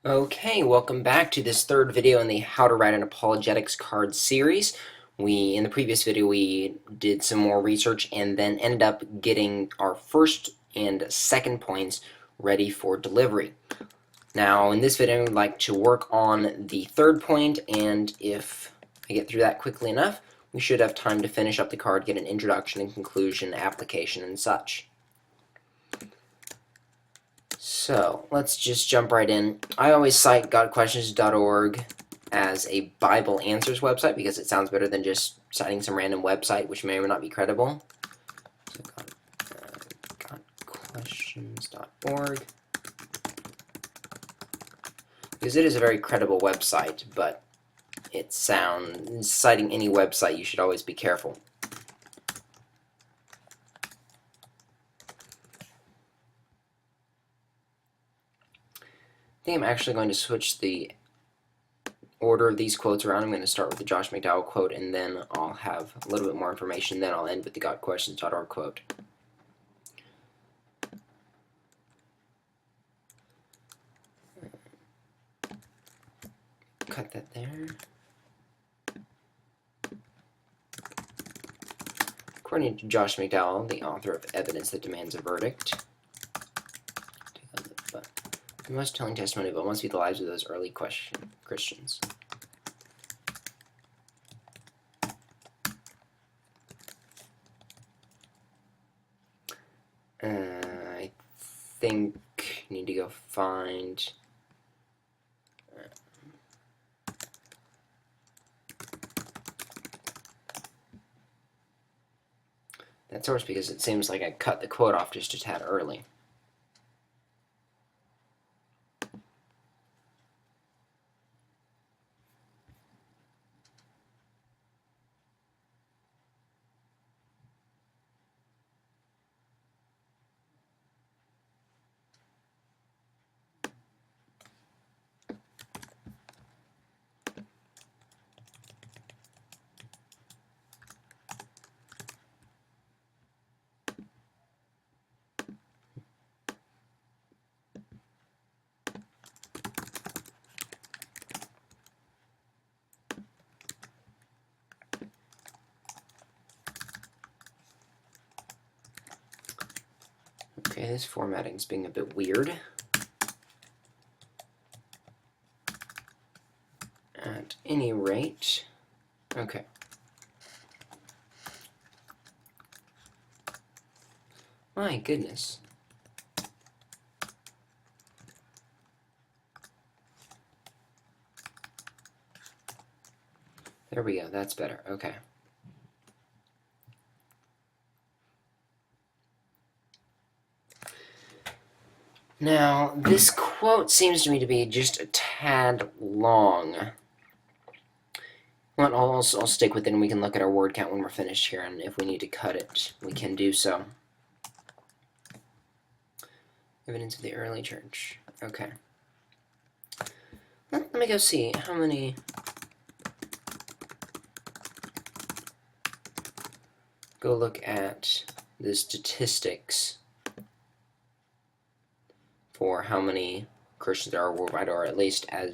Okay, welcome back to this third video in the How to Write an Apologetics card series. In the previous video, we did some more research and then ended up getting our first and second points ready for delivery. Now, in this video, I'd like to work on the third point, and if I get through that quickly enough, we should have time to finish up the card, get an introduction and conclusion, application, and such. So let's just jump right in. I always cite godquestions.org as a Bible Answers website because it sounds better than just citing some random website which may or may not be credible. So godquestions.org, because it is a very credible website, but citing any website, you should always be careful. I think I'm actually going to switch the order of these quotes around. I'm going to start with the Josh McDowell quote, and then I'll have a little bit more information. Then I'll end with the godquestions.org quote. Cut that there. According to Josh McDowell, the author of Evidence That Demands a Verdict, the most telling testimony of all must be the lives of those early Christians. I think I need to go find that source, because it seems like I cut the quote off just a tad early. Okay, this formatting's being a bit weird. At any rate, okay. My goodness. There we go, that's better, okay. Now, this quote seems to me to be just a tad long. Well, I'll stick with it, and we can look at our word count when we're finished here, and if we need to cut it, we can do so. Evidence of the early church. Okay. Let me go see how many... Go look at the statistics for how many Christians there are worldwide, or at least as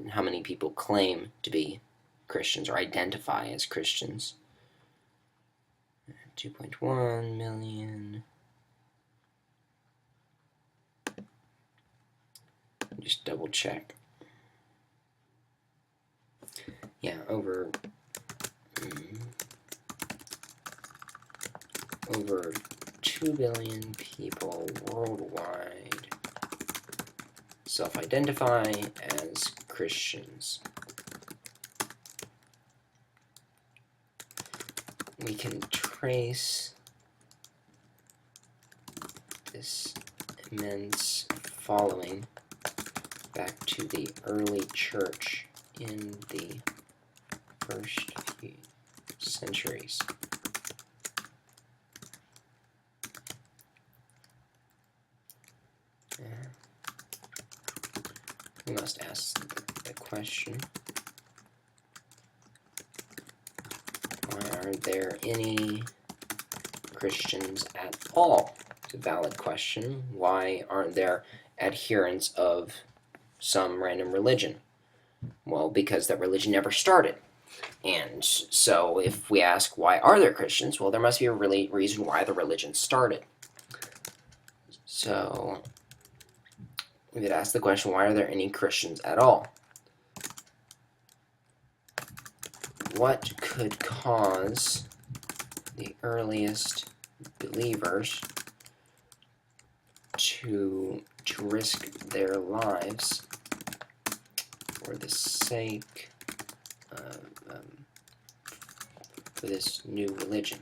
how many people claim to be Christians or identify as Christians. 2.1 million. Just double check. Yeah, over 2 billion people worldwide self-identify as Christians. We can trace this immense following back to the early church in the first few centuries. We must ask the question, why aren't there any Christians at all? It's a valid question. Why aren't there adherents of some random religion? Well, because that religion never started. And so if we ask, why are there Christians? Well, there must be a reason why the religion started. So we could ask the question, why are there any Christians at all? What could cause the earliest believers to risk their lives for the sake of for this new religion?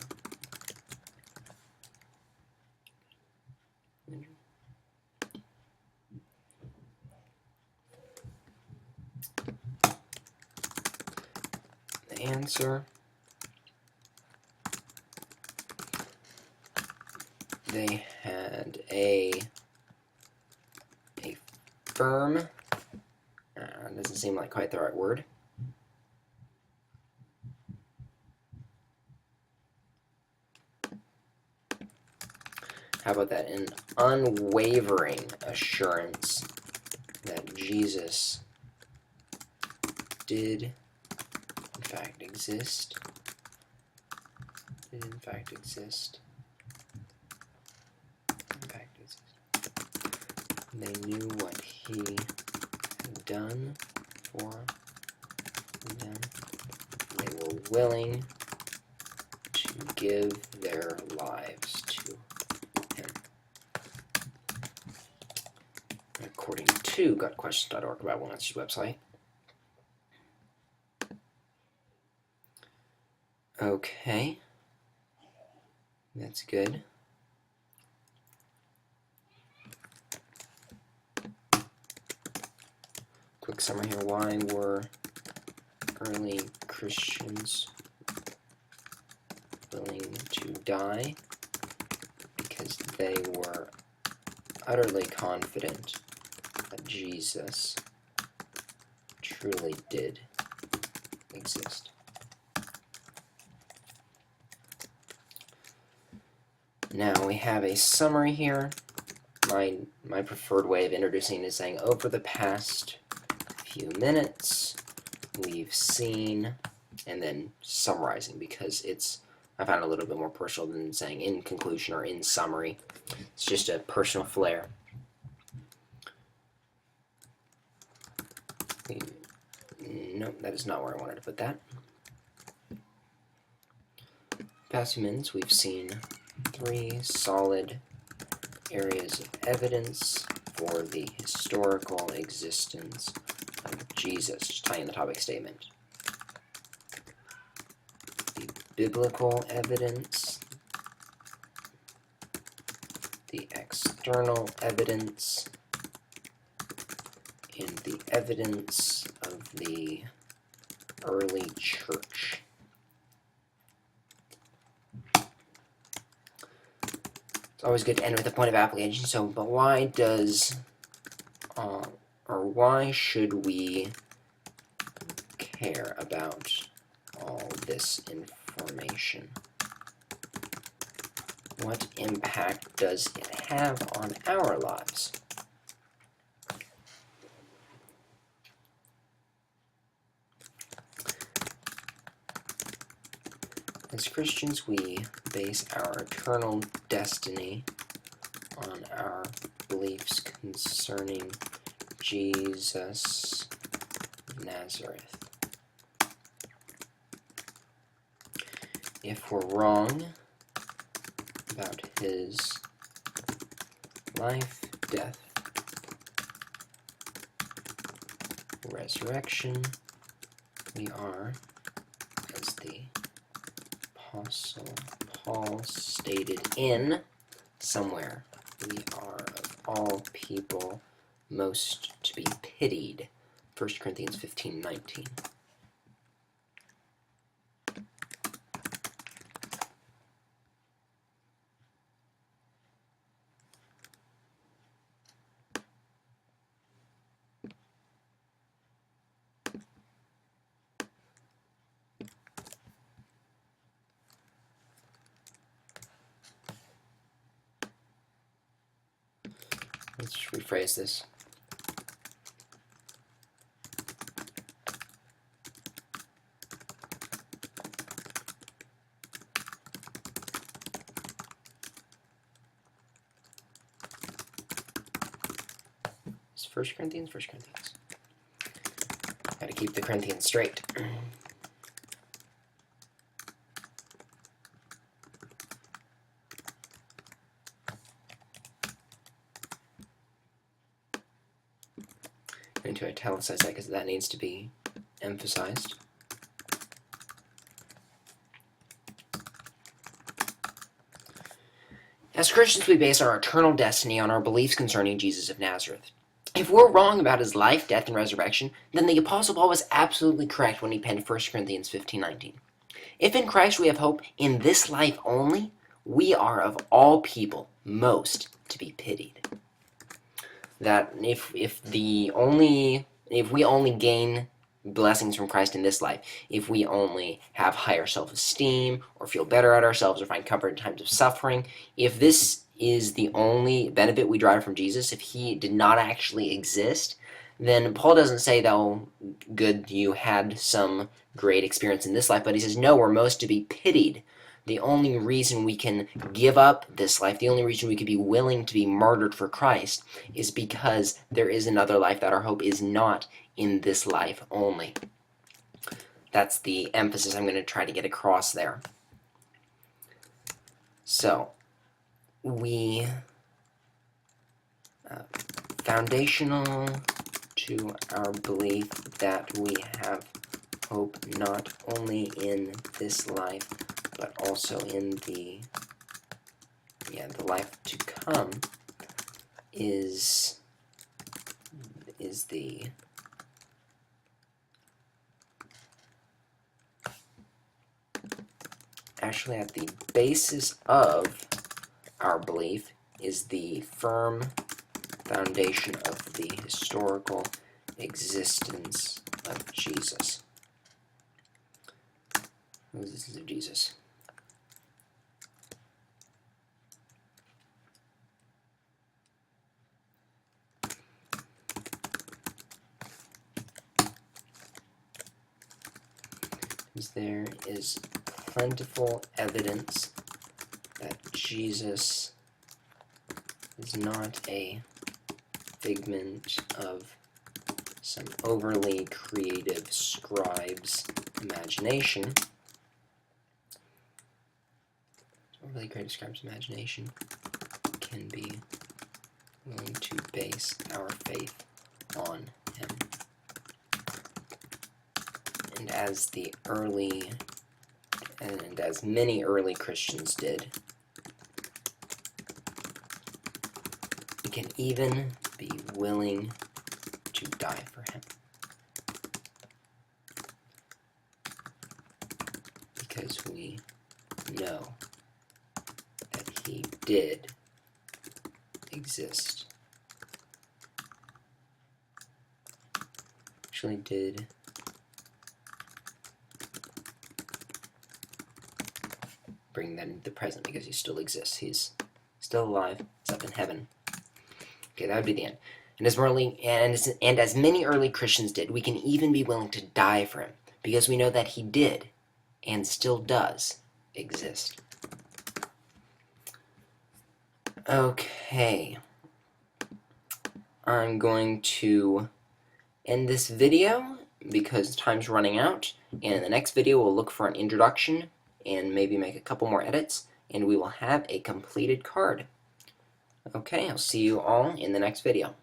The answer: they had a firm, doesn't seem like quite the right word, how about that, an unwavering assurance that Jesus did in fact exist, They knew what he had done for them. They were willing to give their lives to him. According to gotquestions.org, Bible Answers website. Okay, that's good. Quick summary here. Why were early Christians willing to die? Because they were utterly confident that Jesus truly did exist. Now we have a summary here. My preferred way of introducing it is saying, over the past few minutes we've seen, and then summarizing, because I found it a little bit more personal than saying in conclusion or in summary. It's just a personal flair. Nope, that is not where I wanted to put that. Past few minutes we've seen 3 solid areas of evidence for the historical existence of Jesus, just tying the topic statement. The biblical evidence, the external evidence, and the evidence of the early church. It's always good to end with a point of application. So, but why should we care about all this information? What impact does it have on our lives? As Christians, we base our eternal destiny on our beliefs concerning Jesus of Nazareth. If we're wrong about his life, death, resurrection, we are, as the Apostle Paul stated in somewhere, we are of all people most to be pitied. 1 Corinthians 15:19. Let's rephrase this. 1 Corinthians? 1 Corinthians. Gotta keep the Corinthians straight. I'm going to italicize that because that needs to be emphasized. As Christians, we base our eternal destiny on our beliefs concerning Jesus of Nazareth. If we're wrong about his life, death, and resurrection, then the Apostle Paul was absolutely correct when he penned 1 Corinthians 15:19. If in Christ we have hope in this life only, we are of all people most to be pitied. That if we only gain blessings from Christ in this life, if we only have higher self-esteem or feel better at ourselves or find comfort in times of suffering, if this is the only benefit we derive from Jesus, if he did not actually exist, then Paul doesn't say, though, good, you had some great experience in this life, but he says, no, we're most to be pitied. The only reason we can give up this life, the only reason we could be willing to be martyred for Christ, is because there is another life, that our hope is not in this life only. That's the emphasis I'm going to try to get across there. So, foundational to our belief that we have hope not only in this life, but also in the life to come is the actually at the basis of our belief is the firm foundation of the historical existence of Jesus. The existence of Jesus. There is plentiful evidence that Jesus is not a figment of some overly creative scribe's imagination. Overly creative scribe's imagination can be willing to base our faith on him. And as many early Christians did, we can even be willing to die for him. Because we know that he did exist. Actually did bring that into the present, because he still exists. He's still alive. He's up in heaven. Okay, that would be the end. And as many early Christians did, we can even be willing to die for him, because we know that he did and still does exist. Okay. I'm going to end this video because time's running out, and in the next video we'll look for an introduction and maybe make a couple more edits, and we will have a completed card. Okay, I'll see you all in the next video.